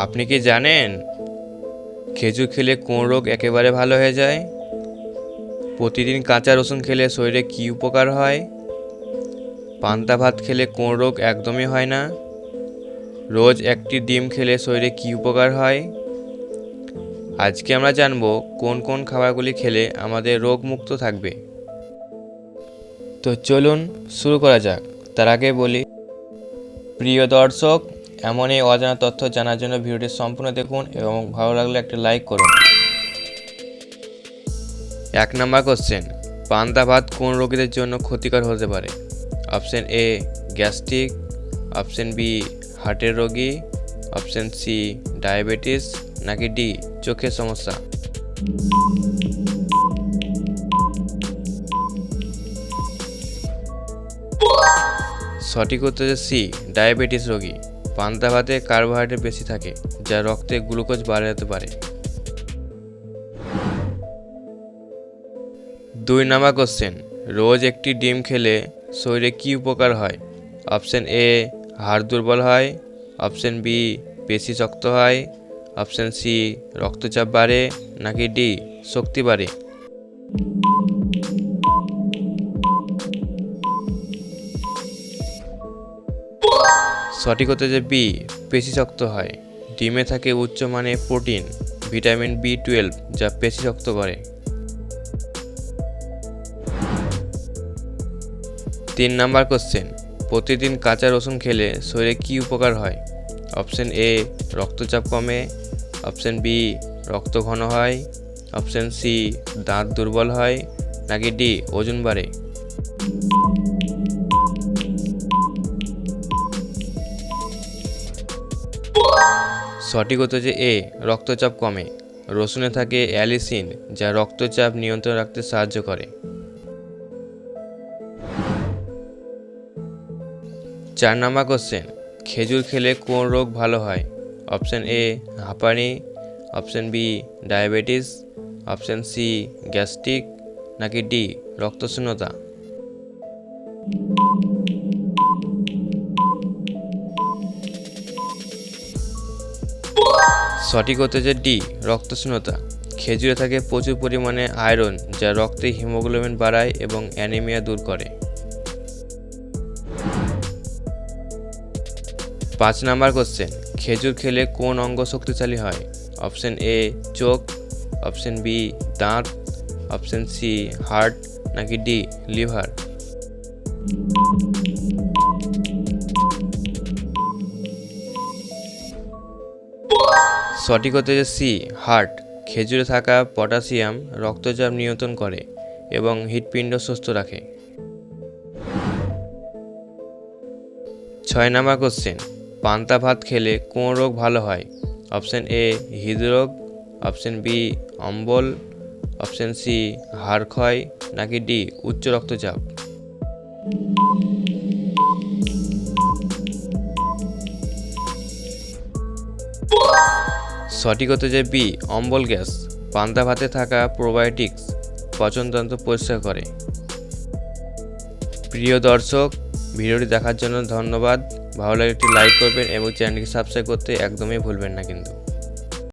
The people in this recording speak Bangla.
আপনি কি জানেন খেজুর খেলে কোন রোগ একেবারে ভালো হয়ে যায়? প্রতিদিন কাঁচা রসুন খেলে শরীরে কী উপকার হয়? পান্তা ভাত খেলে কোন রোগ একদমই হয় না? রোজ একটি ডিম খেলে শরীরে কী উপকার হয়? আজকে আমরা জানব কোন কোন খাবারগুলি খেলে আমাদের রোগমুক্ত থাকবে। তো চলুন শুরু করা যাক। তার আগে বলি, প্রিয় দর্শক, এমন এই অজানা তথ্য জানার জন্য ভিডিওটি সম্পূর্ণ দেখুন এবং ভালো লাগলে একটা লাইক করুন। 1 নম্বর কোশ্চেন, পান্তা ভাত কোন রোগীদের জন্য ক্ষতিকর হতে পারে? Option A gastric, option B হার্টের রোগী, অপশন সি ডায়াবেটিস, নাকি ডি চোখের সমস্যা। সঠিক উত্তর সি ডায়াবেটিস রোগী। পান্তা ভাতে কার্বোহাইড্রেট বেশি থাকে, যা রক্তে গ্লুকোজ বাড়াতে পারে। 2 নম্বর কোশ্চেন, রোজ একটি ডিম খেলে শরীরে কী উপকার হয়? অপশন এ হাড় দুর্বল হয়, অপশন বি পেশি শক্ত হয়, অপশন সি রক্তচাপ বাড়ে, নাকি ডি শক্তি বাড়ে। সঠিক উত্তর বি পেশি শক্ত হয়। ডিমে থাকে উচ্চমানের প্রোটিন, ভিটামিন B12, যা পেশি শক্ত করে। 3 নম্বর কোশ্চেন, প্রতিদিন কাঁচা রসুন খেলে শরীরে কী উপকার হয়? অপশন এ রক্তচাপ কমে, অপশন বি রক্ত ঘন হয়, অপশন সি দাঁত দুর্বল হয়, নাকি ডি ওজন বাড়ে। সঠিক উত্তর এ রক্তচাপ কমে। রসুনে থাকে অ্যালিসিন, যা রক্তচাপ নিয়ন্ত্রণ রাখতে সাহায্য করে। 4 নম্বর কোশ্চেন, খেজুর খেলে কোন রোগ ভালো হয়? অপশন এ হাঁপানি, option B diabetes, option C gastric, নাকি ডি রক্তশূন্যতা। সঠিক উত্তর ডি রক্তশূন্যতা। খেজুরে থাকে প্রচুর পরিমাণে আয়রন, যা রক্তে হিমোগ্লোবিন বাড়ায় এবং অ্যানিমিয়া দূর করে। 5 নম্বর কোশ্চেন, খেজুর খেলে কোন অঙ্গ শক্তিশালী হয়? অপশন এ চোখ, অপশন বি দাঁত, অপশন সি হার্ট, নাকি ডি লিভার। সঠিক উত্তর সি হার্ট। খেজুরে থাকা পটাশিয়াম রক্তচাপ নিয়ন্ত্রণ করে এবং হৃৎপিণ্ড সুস্থ রাখে। 6 নম্বর কোশ্চেন, পান্তা ভাত খেলে কোন রোগ ভালো হয়? অপশন এ হৃদরোগ, অপশন বি অম্বল, অপশন সি হাড় ক্ষয়, নাকি ডি উচ্চ রক্তচাপ। সঠিক উত্তর বি অম্বল গ্যাস। পান্তা ভাতে থাকা প্রোবায়োটিক্স পচনতন্ত্র পরিষ্কার করে। প্রিয় দর্শক, ভিডিওটি দেখার জন্য ধন্যবাদ। ভালো লাগলে একটি লাইক করবেন এবং চ্যানেলটিকে সাবস্ক্রাইব করতে একদমই ভুলবেন না কিন্তু।